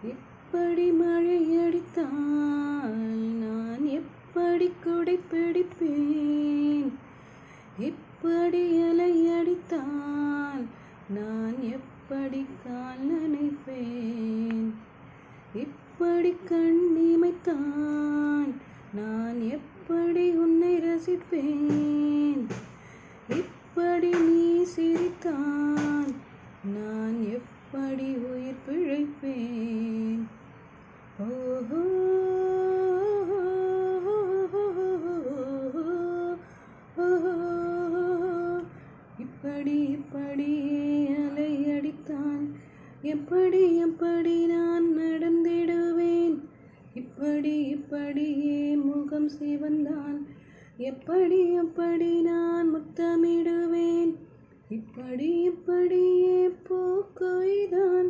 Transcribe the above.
இப்படி மழையடித்தால் நான் எப்படி கொடை பிடிப்பேன்? இப்படி அலையடித்தால் நான் எப்படி கால் நனைப்பேன்? இப்படி கண்ணிமைத்தான் நான் எப்படி உன்னை ரசிப்பேன்? இப்படி நீ சிரித்தான் நான் எப்படி உயிர் பிழைப்பேன்? ஓஹோ இப்படி அலையடித்தான் எப்படி நான் நடந்திடுவேன்? இப்படியே முகம் சிவந்தான் எப்படி நான் முத்தமிடுவேன்? இப்படியே பூக்கொய்தான்